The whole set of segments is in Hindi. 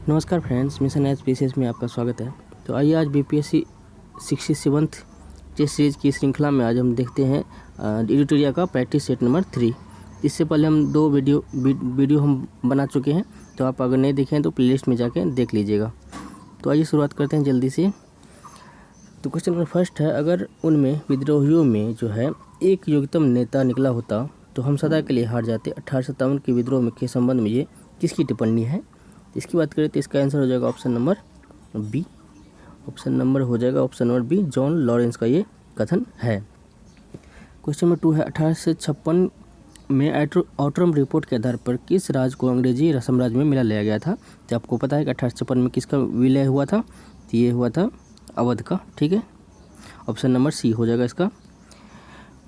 नमस्कार फ्रेंड्स, मिशन एचपीसीएस में आपका स्वागत है। तो आइए आज बीपीएससी 67th टेस्ट सीरीज की श्रृंखला में आज हम देखते हैं एडिटोरिया का प्रैक्टिस सेट नंबर 3। इससे पहले हम दो वीडियो हम बना चुके हैं, तो आप अगर नहीं देखें तो प्लेलिस्ट में जाके देख लीजिएगा। तो आइए शुरुआत करते हैं जल्दी से। तो क्वेश्चन नंबर फर्स्ट है, अगर उनमें विद्रोहियों में जो है एक योग्यतम नेता निकला होता तो हम सदा के लिए हार जाते। 1857 के विद्रोह के संबंध में ये किसकी टिप्पणी है? इसकी बात करें तो इसका आंसर हो जाएगा option number B. Option number B, John Lawrence का ये कथन है। क्वेश्चन नंबर 2 है, 1856 में आउटरम रिपोर्ट के आधार पर किस राज्य को अंग्रेजी साम्राज्य में मिला लिया गया था? तो आपको पता है कि 1856 में किसका विलय हुआ था? तो ये हुआ था अवध का। ठीक है, ऑप्शन नंबर सी हो जाएगा इसका।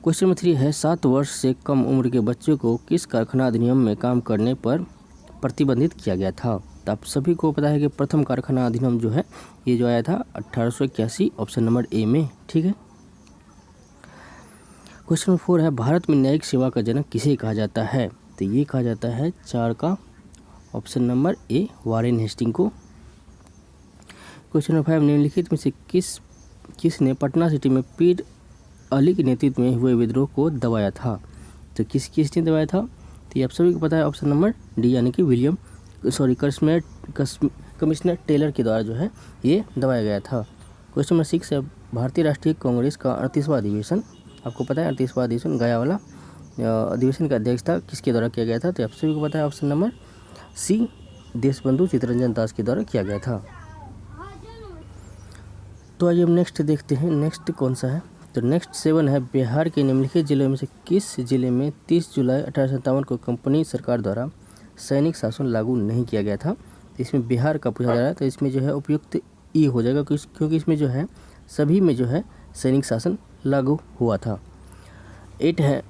क्वेश्चन नंबर 3 है, 7 वर्ष से कम उम्र के बच्चों को किस कारखाना अधिनियम में काम करने पर प्रतिबंधित किया गया था? तो आप सभी को पता है कि प्रथम कारखाना अधिनियम जो है ये जो आया था 1881, ऑप्शन नंबर ए में। ठीक है। क्वेश्चन नंबर 4 है, भारत में न्यायिक सेवा का जनक किसे कहा जाता है? तो ये कहा जाता है 4 का option number A, Warren Hasting को। क्वेश्चन नंबर 5, निम्नलिखित में से किसने पटना सिटी में पीर अली के नेतृत्व में हुए विद्रोह को दबाया था? तो किसने दबाया था? तो ये आप सभी को पता है, ऑप्शन नंबर डी, यानी कि कमिश्नर टेलर के द्वारा जो है ये दबाया गया था। क्वेश्चन नंबर 6 है, भारतीय राष्ट्रीय कांग्रेस का 38वां अधिवेशन, आपको पता है 38वां अधिवेशन गया वाला अधिवेशन का अध्यक्षता किसके द्वारा किया गया था? तो आप सभी को पता है, option number C, Deshbandhu Chittaranjan Das के द्वारा किया गया था। तो आइए हम नेक्स्ट देखते हैं, नेक्स्ट कौन सा है? तो नेक्स्ट 7 है, बिहार के निम्नलिखित जिलों में से किस जिले में 30 जुलाई 1857 को कंपनी सरकार द्वारा सैनिक शासन लागू नहीं किया गया था? तो इसमें बिहार का पूछा जा रहा है, तो इसमें जो है उपयुक्त ई हो जाएगा, क्योंकि इसमें जो है सभी में जो है सैनिक शासन लागू हुआ था। 8 है,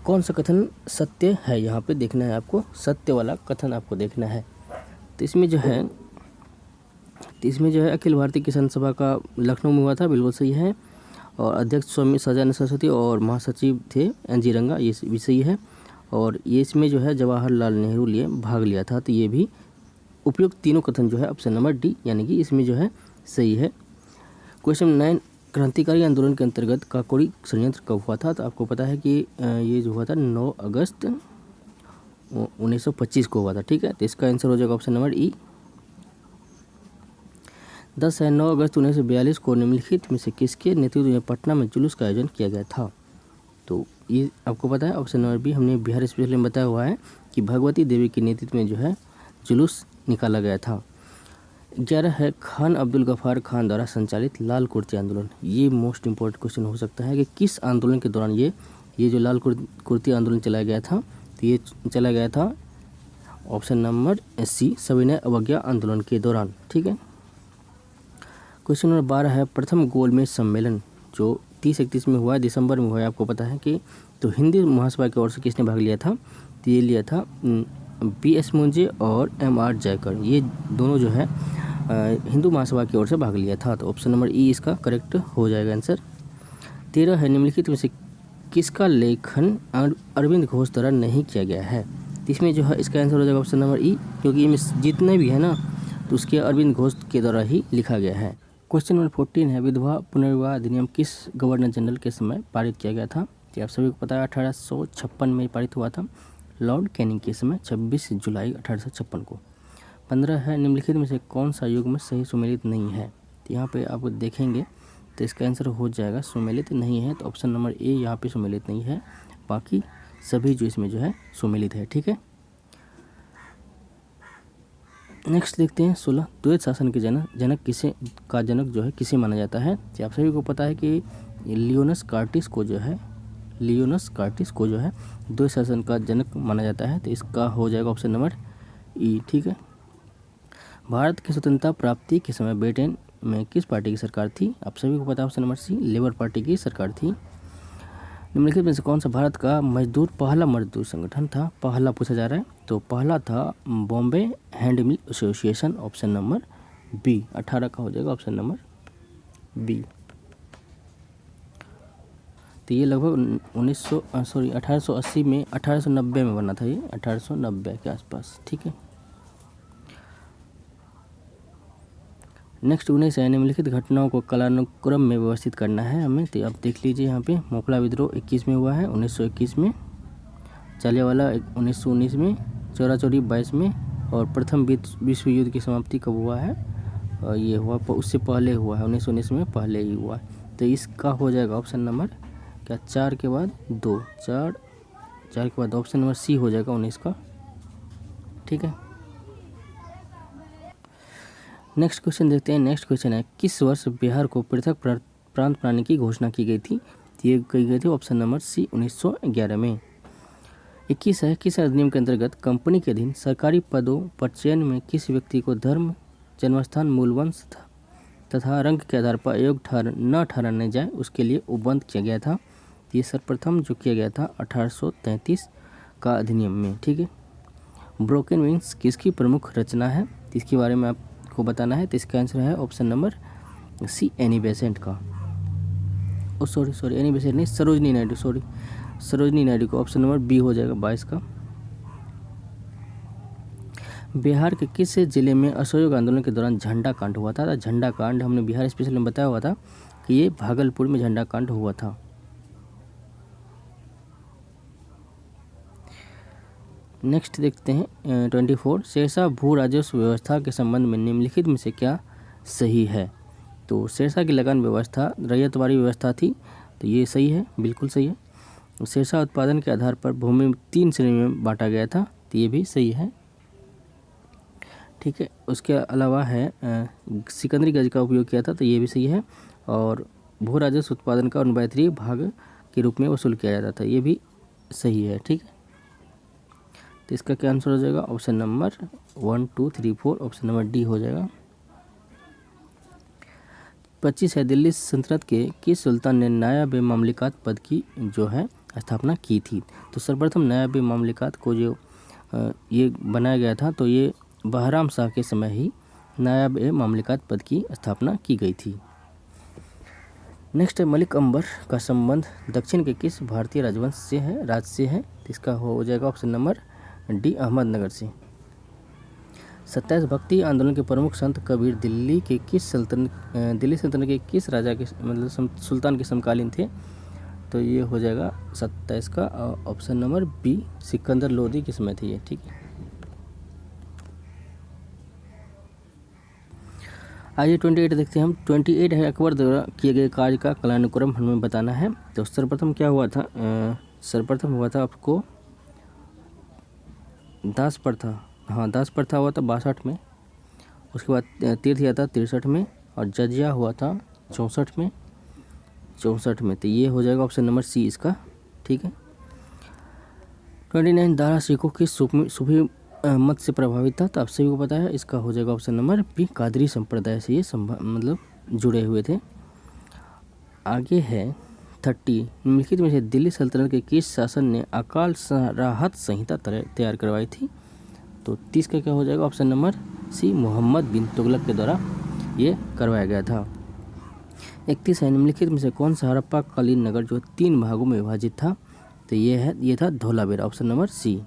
कौन सा कथन सत्य है? यहाँ पे देखना है आपको, सत्य वाला कथन आपको देखना है। तो इसमें जो है अखिल भारतीय किसान सभा का लखनऊ में हुआ था, बिल्कुल सही है। और अध्यक्ष स्वामी सजानंद सरस्वती और महासचिव थे एन.जी. रंगा, ये भी सही है। और ये इसमें जो है जवाहरलाल नेहरू लिए भाग लिया था, तो ये भी उपयुक्त तीनों कथन जो है ऑप्शन नंबर डी, यानी कि इसमें जो है सही है। क्वेश्चन 9, क्रांतिकारी आंदोलन के अंतर्गत काकोरी षड्यंत्र कब हुआ था? तो आपको पता है कि ये जो हुआ था 9 अगस्त 1925 को हुआ था। ठीक है, तो इसका आंसर हो जाएगा ऑप्शन नंबर ई। 10 है, 9 अगस्त 1942 को निम्नलिखित में से किसके नेतृत्व में पटना में जुलूस का आयोजन किया गया था? तो ये आपको पता है, ऑप्शन नंबर बी, हमने बिहार स्पेशल में बताया हुआ है कि भगवती देवी के नेतृत्व में जो है जुलूस निकाला गया था। 11 है, खान अब्दुल गफ्फार खान द्वारा संचालित लाल कुर्ती आंदोलन, ये मोस्ट इम्पोर्टेंट क्वेश्चन हो सकता है कि किस आंदोलन के दौरान ये जो लाल कुर्ती आंदोलन चलाया गया था? तो ये चला गया था ऑप्शन नंबर सी, सविनय अवज्ञा आंदोलन के दौरान। ठीक है। क्वेश्चन नंबर 12 है, प्रथम गोलमेज सम्मेलन जो 30-31 में हुआ है, दिसंबर में हुआ है, आपको पता है कि तो हिंदी महासभा की ओर से किसने भाग लिया था? तो ये लिया था B.S. मुंजे और M.R. जयकर, ये दोनों जो है हिंदू महासभा की ओर से भाग लिया था। तो ऑप्शन नंबर ई इसका करेक्ट हो जाएगा आंसर। 13 है, निम्नलिखित में से किसका लेखन अरविंद घोष द्वारा नहीं किया गया है? तो इसमें जो है इसका आंसर हो जाएगा ऑप्शन नंबर ई, क्योंकि इनमें जितने भी है ना तो उसके अरविंद घोष के द्वारा ही लिखा गया है। क्वेश्चन नंबर 14 है, विधवा पुनर्विवाह अधिनियम किस गवर्नर जनरल के समय पारित किया गया था? तो आप सभी को पता है 1856 में पारित हुआ था, लॉर्ड कैनिंग के समय 26 जुलाई 1856 को। 15 है, निम्नलिखित में से कौन सा युग में सही सुमेलित नहीं है? तो यहाँ पे आप देखेंगे तो इसका आंसर हो जाएगा सुमेलित नहीं है, तो ऑप्शन नंबर ए यहाँ पे सुमेलित नहीं है, बाकी सभी जो इसमें जो है सुमेलित है। ठीक है। नेक्स्ट देखते हैं 16, द्वैत शासन के जनक जो है किसे माना जाता है? तो आप सभी को पता है कि लियोनस कार्टिस को जो है द्वैत शासन का जनक माना जाता है, तो इसका हो जाएगा ऑप्शन नंबर ई। ठीक है। भारत की स्वतंत्रता प्राप्ति के समय ब्रिटेन में किस पार्टी की सरकार थी? आप सभी को पता है, option number C, Labour Party की सरकार थी। निम्नलिखित में से कौन सा भारत का पहला मजदूर संगठन था? पहला पूछा जा रहा है, तो पहला था Bombay hand mill association, option number B. 18 का हो जाएगा ऑप्शन नंबर बी। तो ये लगभग 1890 में बना था, ये 1890 के आसपास। ठीक है। नेक्स्ट 19 है निम्नलिखित घटनाओं को कालानुक्रम में व्यवस्थित करना है हमें। तो आप देख लीजिए यहाँ पे मोखला विद्रोह 21 में हुआ है 1921 में, जालियांवाला 1919 में, चौरा चौरी 22 में, और प्रथम विश्व युद्ध की समाप्ति कब हुआ है, और ये हुआ उससे पहले हुआ है 1919 में, पहले ही हुआ है। तो इसका हो जाएगा ऑप्शन नंबर क्या 4 के बाद 2, 4 के बाद ऑप्शन नंबर सी हो जाएगा 19 का। ठीक है, नेक्स्ट क्वेश्चन देखते हैं। नेक्स्ट क्वेश्चन है किस वर्ष बिहार को पृथक प्रांत बनाने की घोषणा की गई थी। ये की गई थी ऑप्शन नंबर सी 1911 में। 21 है किस अधिनियम के अंतर्गत कंपनी के अधीन सरकारी पदों पर चयन में किस व्यक्ति को धर्म, जन्मस्थान, मूलवंश तथा रंग के आधार पर अयोग्य न ठहराने जाए उसके लिए उपबंध किया गया था। ये सर्वप्रथम जो किया गया था 1833 का अधिनियम में। ठीक है, ब्रोकन विंग्स किसकी प्रमुख रचना है, इसके बारे में आपको बताना है। तो इसका आंसर है option number see Annie Besant का। सॉरी एनी बेसेंट नहीं, सरोजनी नायडू, सरोजनी नायडू का ऑप्शन नंबर बी हो जाएगा 22 का। बिहार के किस जिले में असहयोग आंदोलन के दौरान झंडा कांड हुआ था। झंडा कांड हमने बिहार स्पेशल में बताया हुआ था कि ये भागलपुर में झंडा कांड हुआ था। नेक्स्ट देखते हैं 24 शेरशाह भू राजस्व व्यवस्था के संबंध में निम्नलिखित में से क्या सही है। तो शेरशाह की लगान व्यवस्था रैयतवारी व्यवस्था थी, तो ये सही है, बिल्कुल सही है। शेरशाह उत्पादन के आधार पर भूमि 3 श्रेणी में बांटा गया था, तो ये भी सही है। ठीक है, उसके अलावा है सिकंदरी गज का उपयोग किया था, तो ये भी सही है। और भू राजस्व उत्पादन का 1/3 भाग के रूप में वसूल किया जाता था, ये भी सही है। ठीक है, तो इसका क्या आंसर हो जाएगा option number 1, 2, 3, 4, option number D हो जाएगा। 25 है दिल्ली सल्तनत के किस सुल्तान ने नायब-ए-ममलिकात पद की जो है स्थापना की थी। तो सर्वप्रथम नायब-ए-ममलिकात को जो ये बनाया गया था, तो ये बहराम शाह के समय ही नायब-ए-ममलिकात पद की स्थापना की गई थी। नेक्स्ट है मलिक अंबर का संबंध दक्षिण के किस भारतीय राजवंश से है, राज्य से है। तो इसका हो जाएगा ऑप्शन नंबर डी अहमदनगर से। 27 भक्ति आंदोलन के प्रमुख संत कबीर दिल्ली सल्तनत के किस राजा के मतलब सुल्तान के समकालीन थे। तो ये हो जाएगा 27 का option number B Sikandar Lodi के समय थे ये। ठीक है, आइए 28 देखते हैं हम। 28 है अकबर द्वारा किए गए कार्य का कालानुक्रम हमें बताना है। तो सर्वप्रथम क्या हुआ था, सर्वप्रथम हुआ था आपको दास प्रथा, दास प्रथा हुआ था 62 में। उसके बाद तीर्थ यात्रा 63 में, और जजिया हुआ था 64 में। तो ये हो जाएगा ऑप्शन नंबर सी इसका। ठीक है, 29 दारा सिखों की सूफी मत से प्रभावित था, तो आप सभी को पता है। इसका हो जाएगा ऑप्शन नंबर बी कादरी संप्रदाय से ये मतलब जुड़े हुए थे। आगे है 30 निम्नलिखित में से दिल्ली सल्तनत के किस शासन ने अकाल राहत संहिता तैयार करवाई थी। तो 30 का क्या हो जाएगा ऑप्शन नंबर सी मोहम्मद बिन तुगलक के द्वारा ये करवाया गया था। 31 है निम्नलिखित में से कौन सा हड़प्पा कालीन नगर जो 3 भागों में विभाजित था। तो ये था धौलावीरा, ऑप्शन नंबर सी।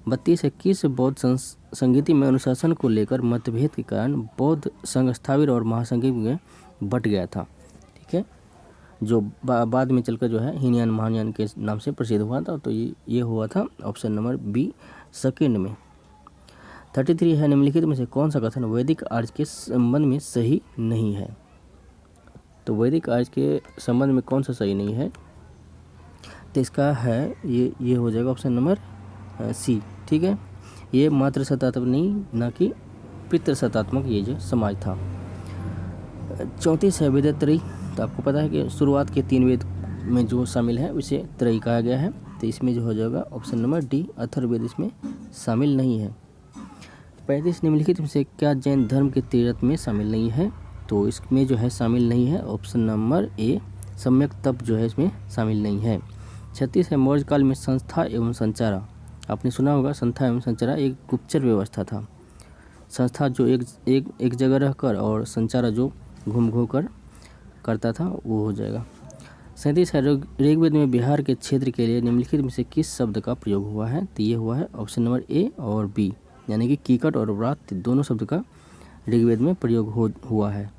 32 है किस बौद्ध संगीति में अनुशासन को लेकर मतभेद के कारण बौद्ध संघ स्थाविर और महासंघ में बट गया था। ठीक है, जो बाद में चलकर जो है हीनयान महायान के नाम से प्रसिद्ध हुआ था। तो ये हुआ था ऑप्शन नंबर बी सेकेंड में। 33 है निम्नलिखित में से कौन सा कथन वैदिक आर्य के संबंध में सही नहीं है। तो वैदिक आर्य के संबंध में कौन सा सही नहीं है। तो इसका है ये हो जाएगा ऑप्शन नंबर सी। ठीक है, ये मात्र सत्तात्मक नहीं, ना कि पितृसत्तात्मक ये जो समाज था। 34 है वेदत्रयी। तो आपको पता है कि शुरुआत के 3 वेद में जो शामिल है उसे त्रयी कहा गया है। तो इसमें जो हो जाएगा ऑप्शन नंबर डी अथर्ववेद इसमें शामिल नहीं है। 35 निम्नलिखित में से क्या जैन धर्म के तीर्थ में शामिल नहीं है। तो इसमें जो है शामिल नहीं है ऑप्शन नंबर ए सम्यक तप जो है इसमें शामिल नहीं है। 36 है मौर्य काल में संस्था एवं संचारा। आपने सुना होगा संस्था एवं संचारा एक गुप्तचर व्यवस्था था। संस्था जो एक जगह रहकर और संचारा जो घूम कर करता था वो हो जाएगा। 37 है ऋग्वेद में बिहार के क्षेत्र के लिए निम्नलिखित में से किस शब्द का प्रयोग हुआ है। तो ये हुआ है ऑप्शन नंबर ए और बी, यानी कि कीकट और व्रात दोनों शब्द का ऋग्वेद में प्रयोग हुआ है।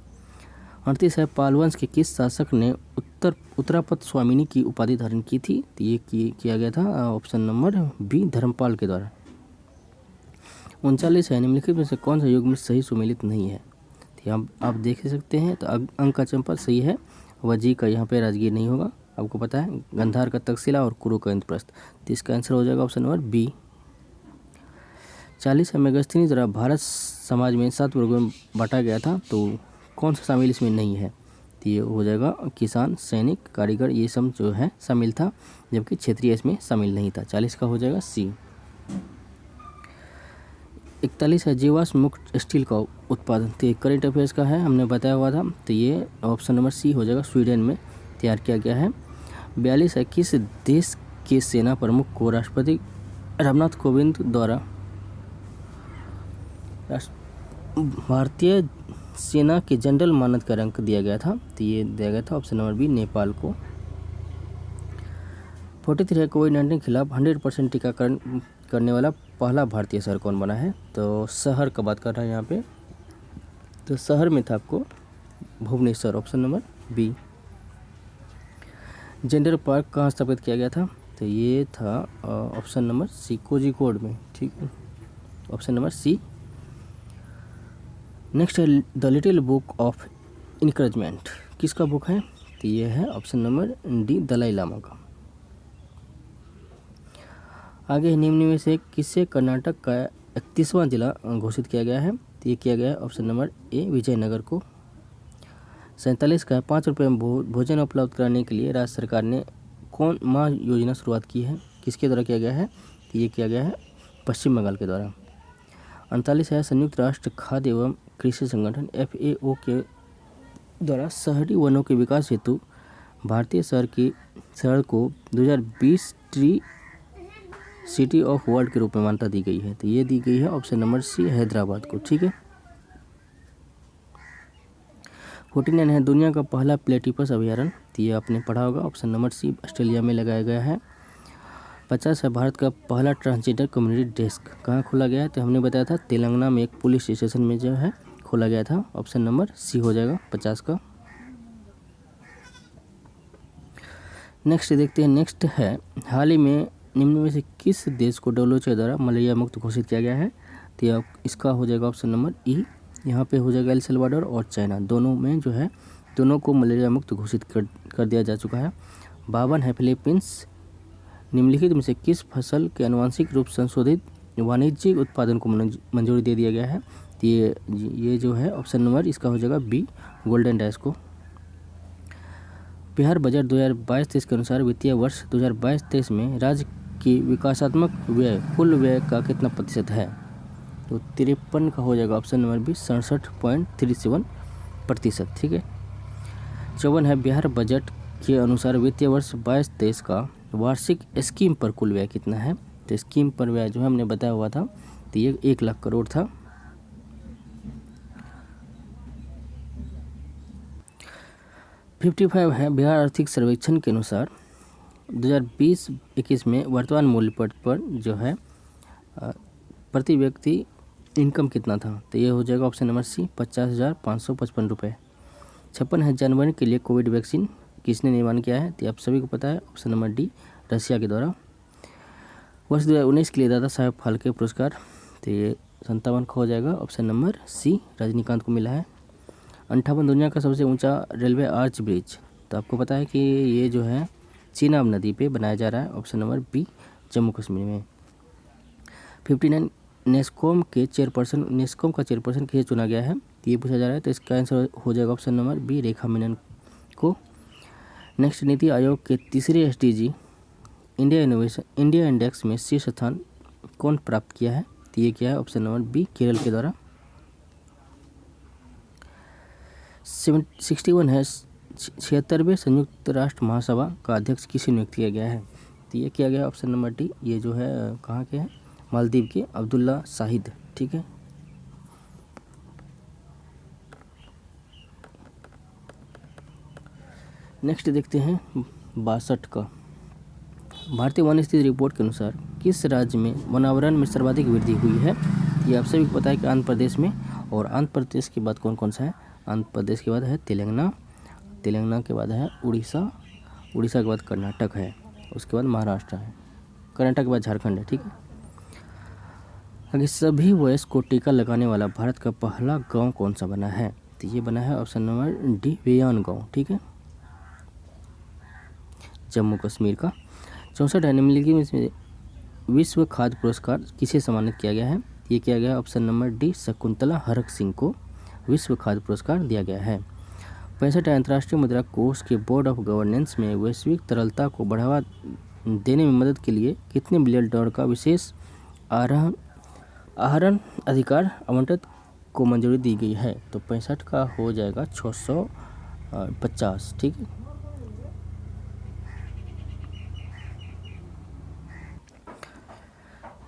38 है, पाल वंश के किस शासक ने उत्तरापद स्वामिनी की उपाधि धारण की थी? तो ये किया गया था ऑप्शन नंबर बी, धर्मपाल के द्वारा। 39 है, निम्नलिखित में से कौन सा युग में सही सुमेलित नहीं है? तो आप देख सकते हैं, तो अंक का चंपा सही है, वजी का यहाँ पे राजगीर नहीं होगा, आपको पता है, गंधार का तक्षशिला और कुरु का इंद्रप्रस्थ। तो इसका आंसर हो जाएगा ऑप्शन नंबर बी। 40 है, मेगस्थनीज द्वारा भारत समाज में 7 वर्गों में बांटा गया था, तो कौन सा शामिल इसमें नहीं है? तो ये हो जाएगा किसान, सैनिक, कारीगर, ये सब जो है शामिल था, जबकि क्षेत्रीय इसमें शामिल नहीं था। 40 का हो जाएगा सी। 41 है, जीवाश्म मुक्त स्टील का उत्पादन, तो करेंट अफेयर्स का है, हमने बताया हुआ था, तो ये ऑप्शन नंबर सी हो जाएगा, स्वीडन में तैयार किया गया है। 42 है, किस देश के सेना प्रमुख को राष्ट्रपति रामनाथ कोविंद द्वारा भारतीय सेना के जनरल मानद का रैंक दिया गया था? तो ये दिया गया था ऑप्शन नंबर बी, नेपाल को। 43 है, कोविड-19 के खिलाफ 100% टीकाकरण करने वाला पहला भारतीय शहर कौन बना है? तो शहर का बात कर रहा है यहाँ पे, तो शहर में था आपको Bhubaneswar, option number B. Gender park कहाँ स्थापित किया गया था? तो ये था ऑप्शन नंबर सी, कोझिकोड में, ठीक है, ऑप्शन नंबर सी। नेक्स्ट है, the little book of encouragement, किसका बुक है? तो ये है option number D, Dalai Lama का। आगे निम्न में से किससे कर्नाटक का 31वां जिला घोषित किया गया है? तो ये किया गया है ऑप्शन नंबर ए, विजयनगर को। 47 का 5 रुपये में भोजन उपलब्ध कराने के लिए राज्य सरकार ने कौन माह योजना शुरुआत की है? किसके द्वारा किया गया है? तो ये किया गया है पश्चिम बंगाल के द्वारा। 48 है, संयुक्त राष्ट्र खाद्य एवं कृषि संगठन FAO के द्वारा शहरी वनों के विकास हेतु भारतीय शहर को 2020 ट्री सिटी ऑफ वर्ल्ड के रूप में मान्यता दी गई है। तो ये दी गई है ऑप्शन नंबर सी, हैदराबाद को, ठीक है। 49 है, दुनिया का पहला प्लेटिपस अभयारण्य, तो ये आपने पढ़ा होगा, ऑप्शन नंबर सी, ऑस्ट्रेलिया में लगाया गया है। 50 है, भारत का पहला ट्रांसजेंडर कम्युनिटी डेस्क कहाँ खोला गया है? तो हमने बताया था तेलंगाना में एक पुलिस स्टेशन में जो है खोला गया था, ऑप्शन नंबर सी हो जाएगा 50 का। नेक्स्ट देखते हैं, नेक्स्ट है, हाल ही में निम्न में से किस देश को WHO द्वारा मलेरिया मुक्त घोषित किया गया है? तो इसका हो जाएगा ऑप्शन नंबर ई, यहाँ पे हो जाएगा एल सल्वाडोर और चाइना, दोनों में जो है दोनों को मलेरिया मुक्त घोषित कर दिया जा चुका है। 52 है, फिलीपींस निम्नलिखित में से किस फसल के आनुवांशिक रूप संशोधित वाणिज्यिक उत्पादन को मंजूरी दे दिया गया है? तो ये जो है ऑप्शन नंबर इसका हो जाएगा बी, गोल्डन राइस को। बिहार बजट 2022-23 के अनुसार वित्तीय वर्ष 2022-23 में राज्य की विकासात्मक व्यय कुल व्यय का कितना प्रतिशत है? तो 53 का हो जाएगा ऑप्शन नंबर बी, 67.37%, ठीक है। 54 है, बिहार बजट के अनुसार वित्तीय वर्ष 22-23 का वार्षिक स्कीम पर कुल व्यय कितना है? तो स्कीम पर व्यय जो है हमने बताया हुआ था, तो ये 1 लाख करोड़ था। 55 है, बिहार आर्थिक सर्वेक्षण के अनुसार 2020-21 में वर्तमान मूल्य पर जो है प्रति व्यक्ति इनकम कितना था? तो ये हो जाएगा ऑप्शन नंबर सी, 50,555 रुपये। 56 है, जनवरी के लिए कोविड वैक्सीन किसने निर्माण किया है? तो आप सभी को पता है, ऑप्शन नंबर डी, रशिया के द्वारा। वर्ष 2019 के लिए दादा साहेब फाल्के पुरस्कार, तो ये 57 का हो जाएगा ऑप्शन नंबर सी, रजनीकांत को मिला है। 58 दुनिया का सबसे ऊंचा रेलवे आर्च ब्रिज, तो आपको पता है कि ये जो है चीनाब नदी पे बनाया जा रहा है, option number B, Jammu Kashmir में। 59 नेस्कॉम का चेयरपर्सन किसे चुना गया है? तो ये पूछा जा रहा है, तो इसका आंसर हो जाएगा ऑप्शन नंबर बी, रेखा मेनन को। नेक्स्ट, नीति आयोग के तीसरे SDG इंडिया इंडेक्स में शीर्ष स्थान कौन प्राप्त किया है? तो ये क्या है? ऑप्शन नंबर बी, केरल के द्वारा। 61 है, 76वें संयुक्त राष्ट्र महासभा का अध्यक्ष किसे नियुक्त किया गया है? तो ये किया गया ऑप्शन नंबर डी, ये जो है कहाँ के हैं? मालदीव के अब्दुल्ला शाहिद, ठीक है। नेक्स्ट देखते हैं 62 का, भारतीय वन स्थिति रिपोर्ट के अनुसार किस राज्य में वनावरण में सर्वाधिक वृद्धि हुई है? ये आप सभी को पता है कि आंध्र प्रदेश में, और आंध्र प्रदेश के बाद कौन कौन सा है? आंध्र प्रदेश के बाद है तेलंगाना, तेलंगाना के बाद है उड़ीसा, उड़ीसा के बाद कर्नाटक है, उसके बाद महाराष्ट्र है, कर्नाटक के बाद झारखंड है। ठीक है, आगे सभी वयस्क को टीका लगाने वाला भारत का पहला गांव कौन सा बना है? तो ये बना है ऑप्शन नंबर डी, वेयान गांव। ठीक है, जम्मू कश्मीर का। 64 है, निम्नलिखित में विश्व खाद्य पुरस्कार किसे सम्मानित किया गया है? ये किया गया है option number D, Shakuntala Harak Singh को विश्व खाद्य पुरस्कार दिया गया है। 65 है, अंतर्राष्ट्रीय मुद्रा कोष के बोर्ड ऑफ गवर्नेंस में वैश्विक तरलता को बढ़ावा देने में मदद के लिए कितने बिलियन डॉलर का विशेष आहरण अधिकार आवंटित को मंजूरी दी गई है? तो 65 का हो जाएगा 650। ठीक है,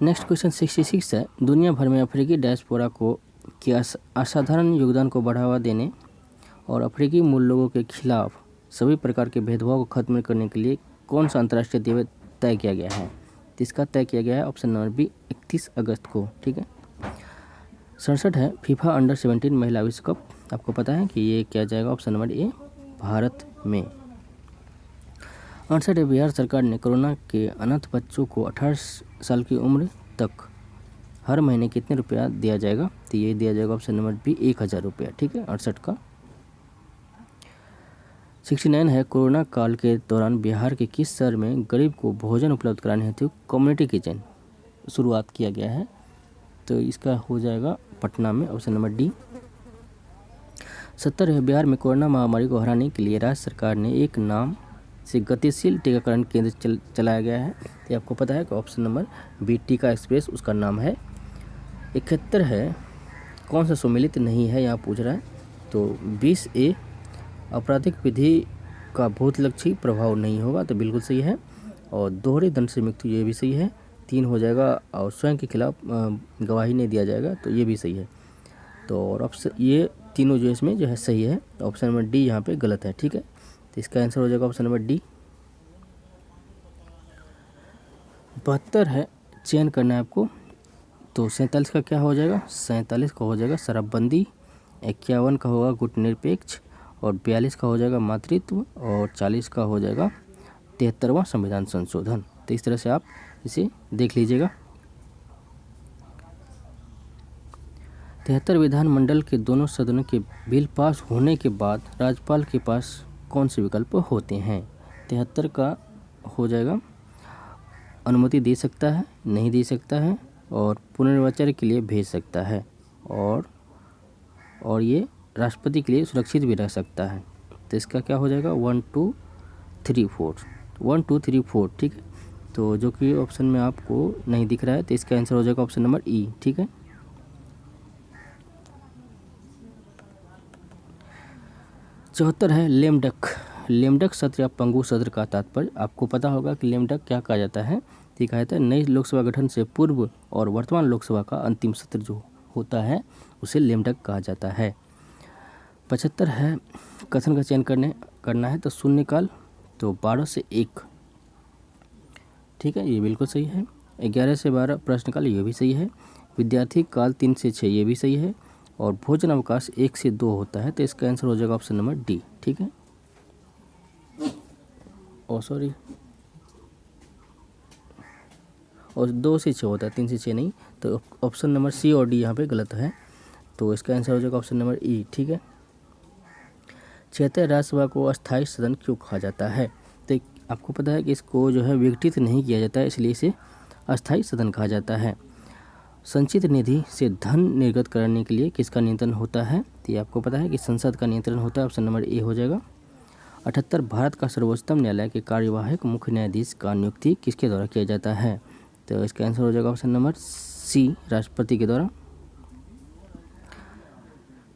नेक्स्ट क्वेश्चन 66 है, दुनिया भर में अफ्रीकी डायस्पोरा को के असाधारण योगदान को बढ़ावा देने और अफ्रीकी मूल लोगों के खिलाफ सभी प्रकार के भेदभाव को खत्म करने के लिए कौन सा अंतर्राष्ट्रीय दिवस तय किया गया है? तो इसका तय किया गया है ऑप्शन नंबर बी, 31 अगस्त को। ठीक है, 67 है, फीफा अंडर 17 महिला विश्व कप, आपको पता है कि ये किया जाएगा ऑप्शन नंबर ए, भारत में। 68 है, बिहार सरकार ने कोरोना के अनाथ बच्चों को 18 साल की उम्र तक हर महीने कितने रुपया दिया जाएगा? तो ये दिया जाएगा ऑप्शन नंबर बी, 1000 रुपया। ठीक है, 68 का। 69 है, कोरोना काल के दौरान बिहार के किस शहर में गरीब को भोजन उपलब्ध कराने हेतु कम्युनिटी किचन शुरुआत किया गया है? तो इसका हो जाएगा पटना में, ऑप्शन नंबर डी। 70 है, बिहार में कोरोना महामारी को हराने के लिए राज्य सरकार ने एक नाम से गतिशील टीकाकरण केंद्र चलाया गया है। ये आपको पता है कि ऑप्शन नंबर बी, टीका एक्सप्रेस उसका नाम है। 71 है, कौन सा सम्मिलित नहीं है यहाँ पूछ रहा है? तो 20A, आपराधिक विधि का भूतलक्षी प्रभाव नहीं होगा, तो बिल्कुल सही है। और दोहरे दंड से मृत्यु, ये भी सही है, 3 हो जाएगा। और स्वयं के खिलाफ गवाही नहीं दिया जाएगा, तो ये भी सही है। तो और ऑप्शन ये तीनों जो इसमें जो है सही है, ऑप्शन नंबर डी यहाँ पे गलत है। ठीक है, तो इसका आंसर हो जाएगा ऑप्शन नंबर डी। 72 है, चयन करना है आपको। तो 47 का क्या हो जाएगा? 47 का हो जाएगा शराबबंदी, 51 का होगा गुटनिरपेक्ष, और 42 का हो जाएगा मातृत्व, और 40 का हो जाएगा 73वां संविधान संशोधन। तो इस तरह से आप इसे देख लीजिएगा। 73 विधानमंडल के दोनों सदनों के बिल पास होने के बाद राज्यपाल के पास कौन से विकल्प होते हैं? 73 का हो जाएगा अनुमति दे सकता है, नहीं दे सकता है, और पुनर्विचार के लिए भेज सकता है, और ये राष्ट्रपति के लिए सुरक्षित भी रह सकता है। तो इसका क्या हो जाएगा? 1 2 3 4, 1 2 3 4। ठीक है, तो जो कि ऑप्शन में आपको नहीं दिख रहा है, तो इसका आंसर हो जाएगा ऑप्शन नंबर ई। ठीक है, 74 है, लेमडक। लेमडक सत्र या पंगु सत्र का तात्पर्य आपको पता होगा कि लेमडक क्या कहा जाता है? ये कहा जाता है नई लोकसभा गठन से पूर्व और वर्तमान लोकसभा का अंतिम सत्र जो होता है उसे लेमडक कहा जाता है। 75 है, कथन का चयन करना है, तो शून्यकाल, तो 12 से 1। ठीक है, ये बिल्कुल सही है। 11 से 12 प्रश्नकाल, ये भी सही है। विद्यार्थी काल 3 से 6, ये भी सही है। और भोजन अवकाश 1 से 2 होता है, तो इसका आंसर हो जाएगा ऑप्शन नंबर डी। ठीक है, सॉरी, और 2 से 6 होता है, 3 से 6 नहीं, तो ऑप्शन नंबर सी और डी यहाँ पे गलत है, तो इसका आंसर हो जाएगा ऑप्शन नंबर ई। ठीक है, 76 राज्यसभा को अस्थायी सदन क्यों कहा जाता है? तो आपको पता है कि इसको जो है विघटित नहीं किया जाता है, इसलिए इसे अस्थायी सदन कहा जाता है। संचित निधि से धन निर्गत करने के लिए किसका नियंत्रण होता है? तो ये आपको पता है कि संसद का नियंत्रण होता है, ऑप्शन नंबर ए हो जाएगा। 78 भारत का सर्वोच्चतम न्यायालय के कार्यवाहक मुख्य न्यायाधीश का नियुक्ति किसके द्वारा किया जाता है? तो इसका आंसर हो जाएगा ऑप्शन नंबर सी, राष्ट्रपति के द्वारा।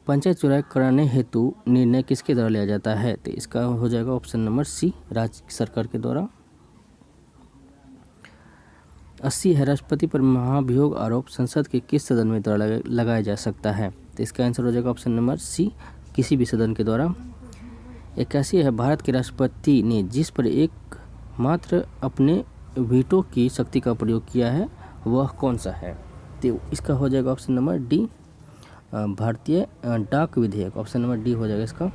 पंचायत चुनाव कराने हेतु निर्णय किसके द्वारा लिया जाता है? तो इसका हो जाएगा ऑप्शन नंबर सी, राज्य सरकार के द्वारा। 80 है, राष्ट्रपति पर महाभियोग आरोप संसद के किस सदन में द्वारा लगाया जा सकता है? तो इसका आंसर हो जाएगा ऑप्शन नंबर सी, किसी भी सदन के द्वारा। 81 है, भारत के राष्ट्रपति ने जिस पर एक मात्र अपने वीटो की शक्ति का प्रयोग किया है वह कौन सा है? तो इसका हो जाएगा ऑप्शन नंबर डी, भारतीय डाक विधेयक, ऑप्शन नंबर डी हो जाएगा इसका।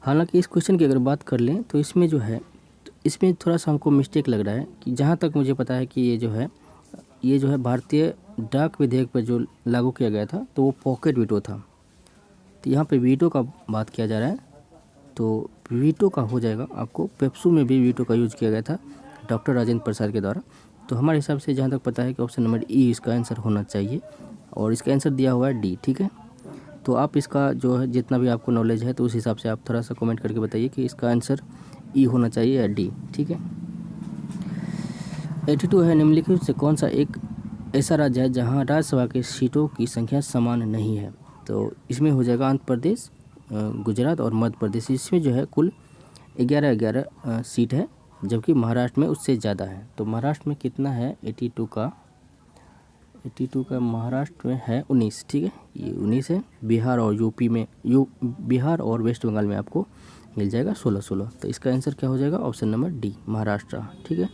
हालांकि इस क्वेश्चन की अगर बात कर लें तो इसमें जो है, तो इसमें थोड़ा सा हमको मिस्टेक लग रहा है कि जहाँ तक मुझे पता है कि ये जो है भारतीय डाक विधेयक पर जो लागू किया गया था तो वो पॉकेट वीटो था। तो यहाँ पे वीटो का बात किया जा रहा है, तो वीटो का हो जाएगा आपको, पेप्सू में भी वीटो का यूज किया गया था डॉक्टर राजेंद्र प्रसाद के द्वारा। तो हमारे हिसाब से जहाँ तक पता है कि ऑप्शन नंबर ई इसका आंसर होना चाहिए, और इसका आंसर दिया हुआ है डी। ठीक है, तो आप इसका जो है जितना भी आपको नॉलेज है तो उस हिसाब से आप थोड़ा सा कमेंट करके बताइए कि इसका आंसर ई होना चाहिए या डी। ठीक है, 82 है, निम्नलिखित से कौन सा एक ऐसा राज्य है जहां राज्यसभा के सीटों की संख्या समान नहीं है। तो इसमें हो जाएगा आंध्र प्रदेश, गुजरात और मध्य प्रदेश। इसमें जो है कुल 11 सीट है, जबकि महाराष्ट्र में उससे ज़्यादा है। तो महाराष्ट्र में कितना है, 82 का महाराष्ट्र में है 19। ठीक है, ये 19 है। बिहार और यूपी में बिहार और वेस्ट बंगाल में आपको मिल जाएगा 16। तो इसका आंसर क्या हो जाएगा, ऑप्शन नंबर डी, महाराष्ट्र। ठीक है,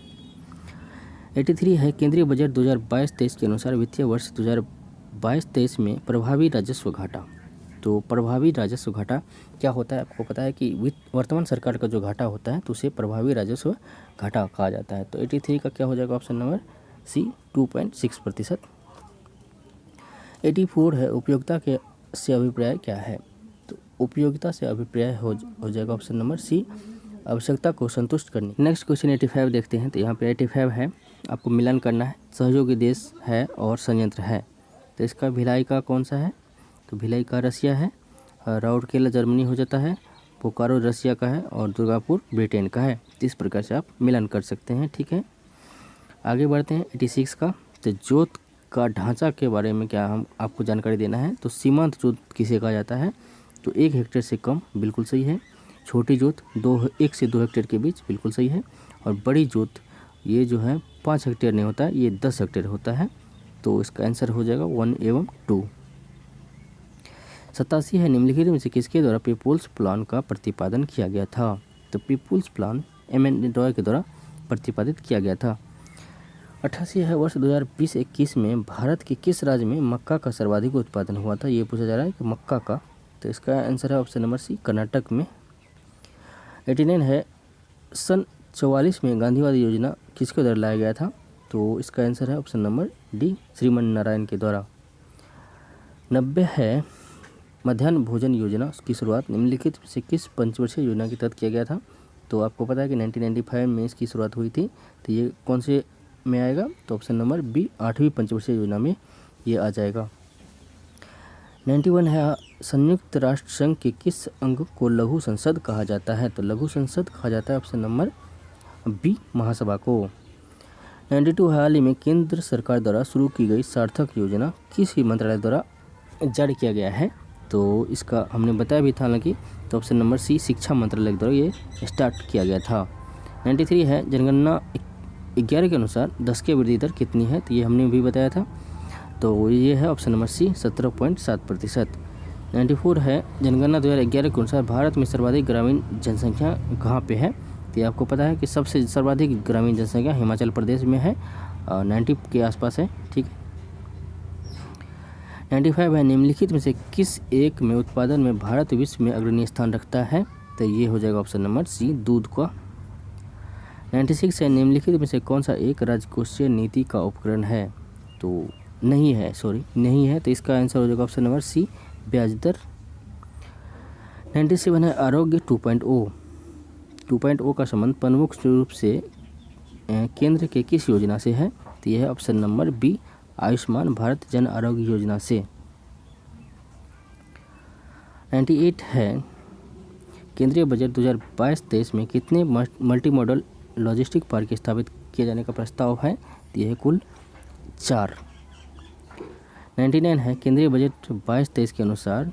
83 है, केंद्रीय बजट 2022-23 के अनुसार वित्तीय वर्ष 2022-23 में प्रभावी राजस्व घाटा। तो प्रभावी राजस्व घाटा क्या होता है, आपको पता है कि वर्तमान सरकार का जो घाटा होता है तो उसे प्रभावी राजस्व घाटा कहा जाता है। तो 83 का क्या हो जाएगा, ऑप्शन नंबर सी, 2.6%। 84 है, उपयोगिता के से अभिप्राय क्या है। तो उपयोगिता से अभिप्राय हो जाएगा ऑप्शन नंबर सी, आवश्यकता को संतुष्ट करनी। नेक्स्ट क्वेश्चन 85 देखते हैं। तो यहाँ पे 85 है, आपको मिलान करना है, सहयोगी देश है और संयंत्र है। तो इसका भिलाई का कौन सा है, तो भिलाई का रसिया है, राउरकेला जर्मनी हो जाता है, बोकारो रसिया का है और दुर्गापुर ब्रिटेन का है। इस प्रकार से आप मिलान कर सकते हैं। ठीक है, आगे बढ़ते हैं 86 का। तो जोत का ढांचा के बारे में क्या हम आपको जानकारी देना है। तो सीमांत जोत किसे कहा जाता है, तो 1 हेक्टेयर से कम, बिल्कुल सही है। छोटी जोत 1 से 2 हेक्टेयर के बीच, बिल्कुल सही है। और बड़ी जोत ये जो है 5 हेक्टेयर नहीं होता है, ये 10 हेक्टेयर होता है। तो इसका आंसर हो जाएगा 1 एवं 2। 87 है, निम्नलिखित में से किसके द्वारा पीपुल्स प्लान का प्रतिपादन किया गया था। तो पीपुल्स प्लान M.N. रॉय के द्वारा प्रतिपादित किया गया था। 88 है, वर्ष 2020-21 में भारत के किस राज्य में मक्का का सर्वाधिक उत्पादन हुआ था। ये पूछा जा रहा है कि मक्का का, तो इसका आंसर है ऑप्शन नंबर सी, कर्नाटक में। 89 है, सन 44 में गांधीवादी योजना किसके द्वारा लाया गया था। तो इसका आंसर है option number D, Shriman Narayan के द्वारा। 90 है, मध्याह्न भोजन योजना की शुरुआत निम्नलिखित से किस पंचवर्षीय योजना के तहत किया गया था। तो आपको पता है कि 1995 में इसकी शुरुआत हुई थी। तो ये कौन से में आएगा, तो ऑप्शन नंबर बी, 8वीं पंचवर्षीय योजना में ये आ जाएगा। 91 है, संयुक्त राष्ट्र संघ के किस अंग को लघु संसद कहा जाता है। तो लघु संसद कहा जाता है ऑप्शन नंबर बी, महासभा को। 92 हाल ही में केंद्र सरकार द्वारा शुरू की गई सार्थक योजना किस मंत्रालय द्वारा जारी किया गया है। तो इसका हमने बताया भी था हालांकि, तो ऑप्शन नंबर सी, शिक्षा मंत्रालय द्वारा ये स्टार्ट किया गया था। 93 है, जनगणना 11 के अनुसार 10 की वृद्धि दर कितनी है। तो ये हमने भी बताया था, तो ये है ऑप्शन नंबर सी, 17.7%। 94 है, जनगणना 2011 के अनुसार भारत में सर्वाधिक ग्रामीण जनसंख्या कहाँ पे है। तो ये आपको पता है कि सबसे सर्वाधिक ग्रामीण जनसंख्या हिमाचल प्रदेश में है, 90 के आसपास है। ठीक है, 95 है, निम्नलिखित में से किस एक में उत्पादन में भारत विश्व में अग्रणी स्थान रखता है। तो ये हो जाएगा ऑप्शन नंबर सी, दूध का। 96 है, निम्नलिखित में से कौन सा एक राजकोषीय नीति का उपकरण है। तो नहीं है, तो इसका आंसर हो जाएगा ऑप्शन नंबर सी, ब्याज दर। 97 है, आरोग्य 2.0 का संबंध प्रमुख रूप से केंद्र के किस योजना से है। तो यह है option number B, Ayushman Bharat Jan Arogya योजना से। 98 है, केंद्रीय बजट 2022-23 में कितने मल्टी मॉडल लॉजिस्टिक पार्क स्थापित किए जाने का प्रस्ताव है। तो यह है कुल 4। 99 है, केंद्रीय बजट 22-23 के अनुसार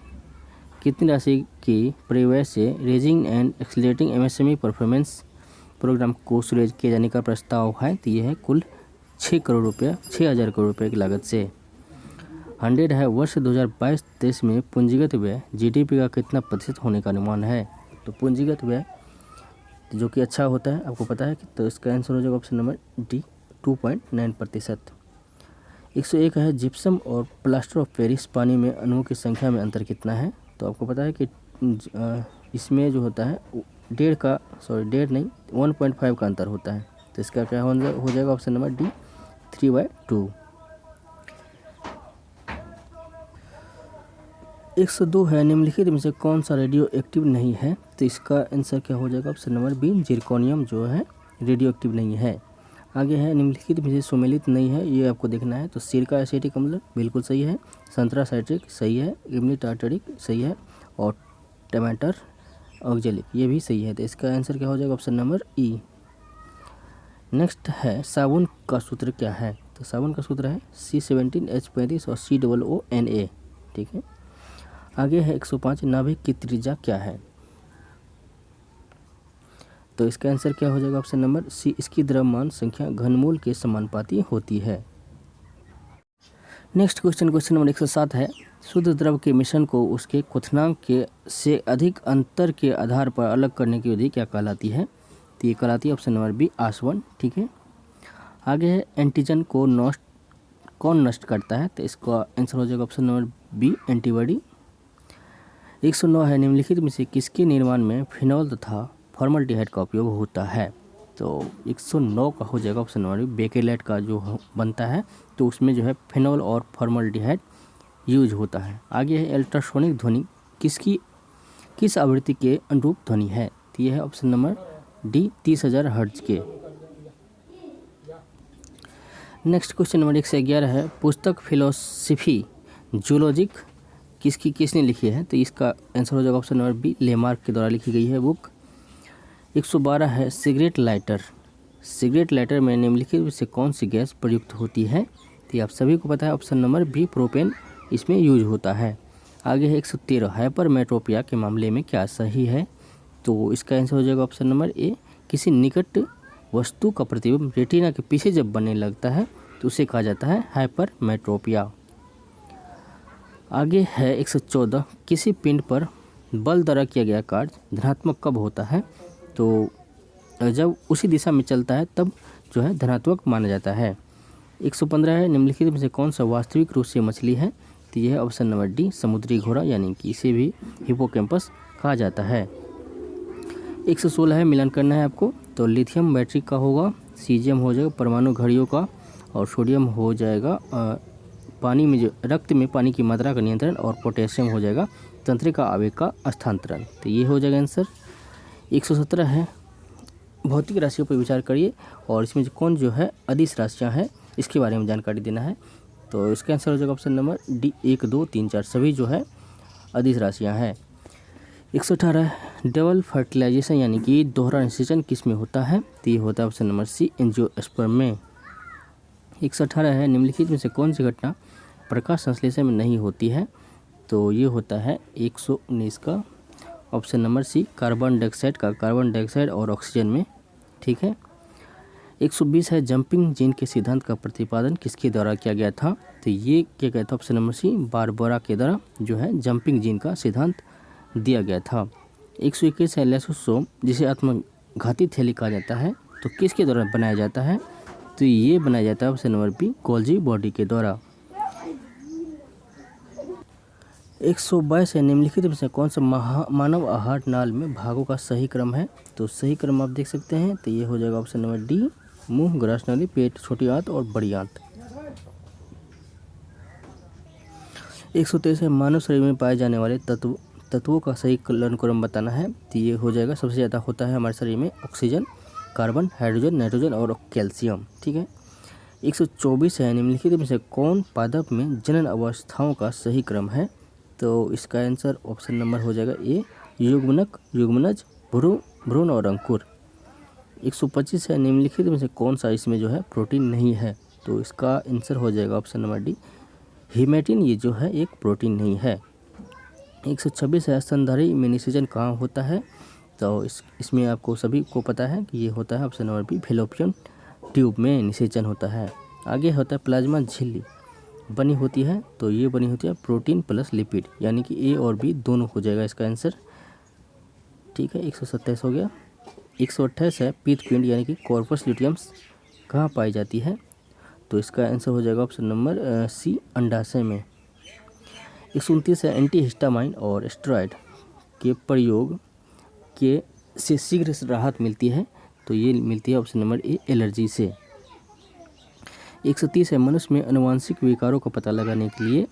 कितनी राशि की प्रव्यय से raising and accelerating MSME performance programme को शुरू किए जाने का प्रस्ताव है। तो यह है कुल 6 हज़ार करोड़ रुपये की लागत से। 100 है, वर्ष 2022-23 में पूंजीगत व्यय GDP का कितना प्रतिशत होने का अनुमान है। तो पूंजीगत व्यय जो कि अच्छा होता है, आपको पता है कि, तो इसका आंसर हो जाएगा ऑप्शन नंबर डी, 2.9%। 101 है जिप्सम और प्लास्टर ऑफ पेरिस पानी में अणुओं की संख्या में अंतर कितना है। तो आपको पता है कि इसमें जो होता है 1.5 का अंतर होता है। तो इसका क्या हो जाएगा ऑप्शन नंबर डी 3/2। 102 है निम्नलिखित में से कौन सा रेडियो एक्टिव नहीं है। तो इसका आंसर क्या हो जाएगा ऑप्शन नंबर बी जिरकोनियम जो है रेडियो एक्टिव नहीं है। आगे है निम्नलिखित में से सुमेलित नहीं है, ये आपको देखना है। तो सिरका एसिटिक अम्ल बिल्कुल सही है, संतरा साइट्रिक सही है, इमली टार्टरिक सही है और टमाटर ऑक्जेलिक ये भी सही है। तो इसका आंसर क्या हो जाएगा ऑप्शन नंबर ई। नेक्स्ट है साबुन का सूत्र क्या है। तो साबुन का सूत्र है C17H35 और COONA। ठीक है। आगे है 105 नाभिक की त्रिज्या क्या है। तो इसका आंसर क्या हो जाएगा ऑप्शन नंबर सी, इसकी द्रव्यमान संख्या घनमूल के समानुपाती होती है। नेक्स्ट क्वेश्चन नंबर 107 है शुद्ध द्रव के मिश्रण को उसके क्वथनांक के से अधिक अंतर के आधार पर अलग करने की विधि क्या कहलाती है। तो ये कहलाती है ऑप्शन नंबर बी आसवन। ठीक है। आगे है एंटीजन को कौन नष्ट करता है। तो इसका आंसर हो जाएगा ऑप्शन नंबर बी एंटीबॉडी। 109 है निम्नलिखित में से किसके निर्माण में फिनॉल तथा फॉर्मल्डिहाइड का उपयोग होता है। तो 109 का हो जाएगा ऑप्शन नंबर बी बेकेलेट का जो बनता है तो उसमें जो है फिनॉल और फॉर्मल्डिहाइड यूज होता है। आगे है अल्ट्रासोनिक ध्वनि किस आवृत्ति के अनुरूप ध्वनि है। तो यह है ऑप्शन नंबर डी 30,000 हर्ट्ज के। नेक्स्ट क्वेश्चन नंबर 111 है पुस्तक फिलोसफी जूलॉजिक किसने लिखी है। तो इसका आंसर हो जाएगा ऑप्शन नंबर बी लेमार्क के द्वारा लिखी गई है बुक। 112 है सिगरेट लाइटर में निम्नलिखित से कौन सी गैस प्रयुक्त होती है। तो आप सभी को पता है ऑप्शन नंबर बी प्रोपेन इसमें यूज होता है। आगे है 113 हाइपरमेट्रोपिया के मामले में क्या सही है। तो इसका आंसर हो जाएगा ऑप्शन नंबर ए किसी निकट वस्तु का प्रतिबिंब रेटिना के पीछे जब बनने लगता है तो उसे कहा जाता है हाइपरमेट्रोपिया। आगे है 114 किसी पिंड पर बल द्वारा किया गया कार्य धनात्मक कब होता है। तो जब उसी दिशा में चलता है तब जो है धनात्मक माना जाता है। 115 है निम्नलिखित में से कौन सा वास्तविक रूप से मछली है। तो यह है ऑप्शन नंबर डी समुद्री घोड़ा यानी कि इसे भी हिपोकैम्पस कहा जाता है। 116 है मिलान करना है आपको। तो लिथियम बैटरी का होगा, सीजियम हो जाएगा परमाणु घड़ियों का और सोडियम हो जाएगा पानी में जो रक्त में पानी की मात्रा का नियंत्रण और पोटेशियम हो जाएगा तंत्रिका आवेग का स्थानांतरण। तो ये हो जाएगा आंसर। 117 है भौतिक राशियों पर विचार करिए और इसमें कौन जो है अदिश राशियाँ हैं इसके बारे में जानकारी देना है। तो इसका आंसर हो जाएगा ऑप्शन नंबर डी 1, 2, 3, 4 सभी जो है अदिश राशियाँ हैं। 118 डबल फर्टिलाइजेशन यानी कि दोहरा निषेचन किस में होता है। तो ये होता है ऑप्शन नंबर सी एंजियोस्पर्म में। 118 है निम्नलिखित में से कौन सी घटना प्रकाश संश्लेषण में नहीं होती है। तो ये होता है 119 का option number C carbon dioxide और ऑक्सीजन में। ठीक है। 120 है जंपिंग जीन के सिद्धांत का प्रतिपादन किसके द्वारा किया गया था। तो ये किया गया था ऑप्शन नंबर सी बारबोरा के द्वारा जो है जंपिंग जीन का सिद्धांत दिया गया था। 121 है लेसोसोम जिसे आत्मघाती थैली कहा जाता है तो किसके द्वारा बनाया जाता है। तो ये बनाया जाता है option number B Golgi body के द्वारा। 122 है निम्नलिखित में से कौन सा मानव आहार नाल में भागों का सही क्रम है। तो सही क्रम आप देख सकते हैं। तो ये हो जाएगा ऑप्शन नंबर डी मुंह, ग्रास नाली, पेट, छोटी आंत और बड़ी आंत। 123 है मानव शरीर में पाए जाने वाले तत्वों का सही क्रम बताना है। तो ये हो जाएगा सबसे ज़्यादा होता है हमारे शरीर में ऑक्सीजन, कार्बन, हाइड्रोजन, नाइट्रोजन और कैल्शियम। ठीक है। 124 है निम्नलिखित में से कौन पादप में जनन अवस्थाओं का सही क्रम है। तो इसका आंसर ऑप्शन नंबर हो जाएगा ए युग्मनक, युग्मनज, भ्रूण और अंकुर। 125 है निम्नलिखित में से कौन सा इसमें जो है प्रोटीन नहीं है। तो इसका आंसर हो जाएगा ऑप्शन नंबर डी हीमेटिन, ये जो है एक प्रोटीन नहीं है। 126 है स्तनधारी में निषेचन कहाँ होता है। तो इसमें आपको सभी को पता है कि ये होता है option number B fallopian tube में निषेचन होता है। आगे होता है प्लाज्मा झिल्ली बनी होती है। तो ये बनी होती है प्रोटीन प्लस लिपिड यानी कि ए और बी दोनों हो जाएगा इसका आंसर। ठीक है। 127 हो गया। 128 है पीतपिंड यानी कि कॉर्पस ल्यूटियम्स कहाँ पाई जाती है। तो इसका आंसर हो जाएगा ऑप्शन नंबर सी, अंडाशय में। 129 है एंटी हिस्टामाइन और स्टेरॉइड के प्रयोग के से शीघ्र राहत मिलती है, तो ये मिलती है ऑप्शन नंबर ए, एलर्जी से। 130 है मनुष्य में आनुवांशिक विकारों का पता लगाने के लिए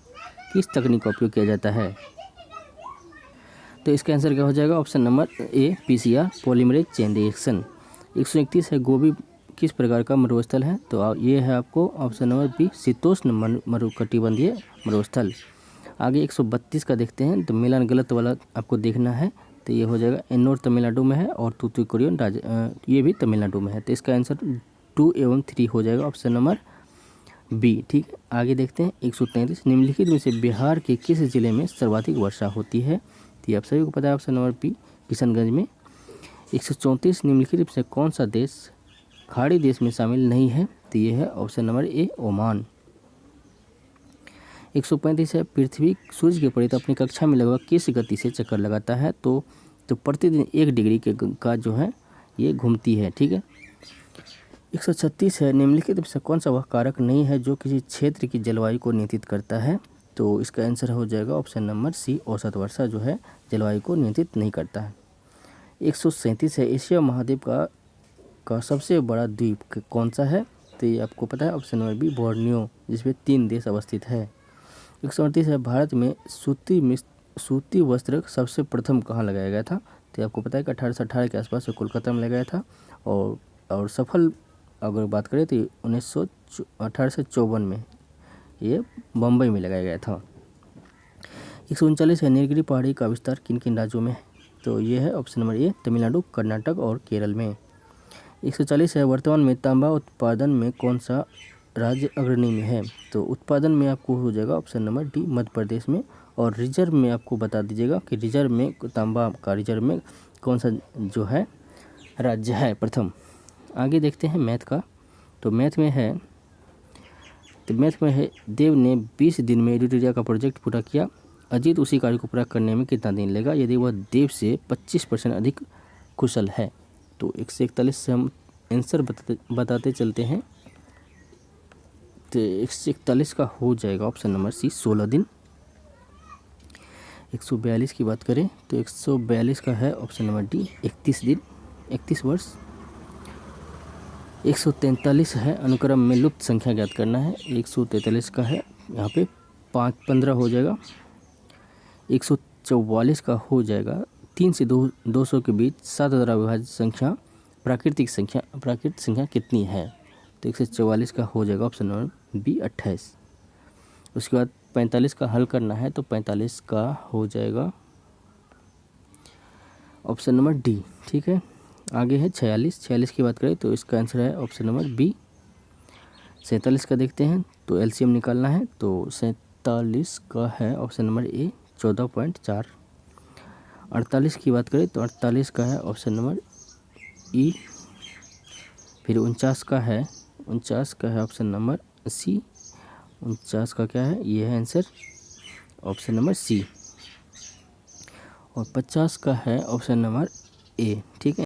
किस तकनीक का उपयोग किया जाता है, तो इसका आंसर क्या हो जाएगा ऑप्शन नंबर ए, पीसीआर, पॉलीमरेज चेन रिएक्शन। 131 है गोभी किस प्रकार का मरुस्थल है, तो ये है आपको ऑप्शन नंबर बी, शीतोष्ण मरुकटिबंधीय मरुस्थल। आगे 132 का देखते हैं, तो मिलान गलत वाला आपको देखना है, तो ये हो जाएगा एन्नोर तमिलनाडु में है और तूतुकुड़ियन ये भी तमिलनाडु में है, तो इसका आंसर 2 एवं 3 हो जाएगा ऑप्शन नंबर बी। ठीक है, आगे देखते हैं 133, निम्नलिखित में से बिहार के किस जिले में सर्वाधिक वर्षा होती है, तो ये आप सभी को पता है ऑप्शन नंबर बी, किशनगंज में। 134, निम्नलिखित में से कौन सा देश खाड़ी देश में शामिल नहीं है, तो ये है ऑप्शन नंबर ए, ओमान। 135 है पृथ्वी सूर्य के विपरीत अपनी कक्षा में लगभग किस गति से चक्कर लगाता है, तो प्रतिदिन 1 डिग्री का जो है ये घूमती है। ठीक है। 136 है निम्नलिखित में से कौन सा वह कारक नहीं है जो किसी क्षेत्र की जलवायु को नियंत्रित करता है, तो इसका आंसर हो जाएगा ऑप्शन नंबर सी, औसत वर्षा जो है जलवायु को नियंत्रित नहीं करता है। 137 है एशिया महाद्वीप का सबसे बड़ा द्वीप कौन सा है, तो ये आपको पता है ऑप्शन नंबर बी, बोर्नियो, जिसमें 3 देश अवस्थित है। 138 है भारत में सूती वस्त्र सबसे प्रथम कहाँ लगाया गया था, तो आपको पता है कि 1818 के आसपास कोलकाता में लगाया था, और सफल अगर बात करें तो 1854 में ये बम्बई में लगाया गया था। 139 है नीलगिरी पहाड़ी का विस्तार किन किन राज्यों में है, तो ये है ऑप्शन नंबर ए, तमिलनाडु, कर्नाटक और केरल में। 140 है वर्तमान में तांबा उत्पादन में कौन सा राज्य अग्रणी में है, तो उत्पादन में आपको हो जाएगा option number D, Madhya Pradesh में। और रिजर्व में आपको बता दीजिएगा कि रिजर्व में तांबा का रिजर्व में कौन सा जो है राज्य है प्रथम। आगे देखते हैं मैथ का, तो मैथ में है देव ने 20 दिन में एडिटोरिया का प्रोजेक्ट पूरा किया, अजीत उसी कार्य को पूरा करने में कितना दिन लेगा यदि वह देव से 25% अधिक कुशल है, तो 141 से हम आंसर बताते चलते हैं, तो 141 का हो जाएगा ऑप्शन नंबर सी, 16 दिन। 142 की बात करें तो 142 का है ऑप्शन नंबर डी, 31 दिन, 31 वर्ष। 143 है अनुक्रम में लुप्त संख्या ज्ञात करना है, 143 का है यहाँ पे 15 हो जाएगा। 144 का हो जाएगा 3 से 200 के बीच 7 द्वारा विभाजित संख्या प्राकृतिक संख्या कितनी है, तो 144 का हो जाएगा ऑप्शन नंबर बी, 28। उसके बाद 45 का हल करना है, तो 45 का हो जाएगा ऑप्शन नंबर डी। ठीक है, आगे है 46 की बात करें तो इसका आंसर है ऑप्शन नंबर बी। 47 का देखते हैं, तो एलसीएम निकालना है, तो 47 का है ऑप्शन नंबर ए, 14.4। 48 की बात करें तो 48 का है ऑप्शन नंबर ई। फिर 49 का है ऑप्शन नंबर सी, 49 का क्या है, ये है आंसर ऑप्शन नंबर सी। और 50 का है ऑप्शन नंबर ए। ठीक है।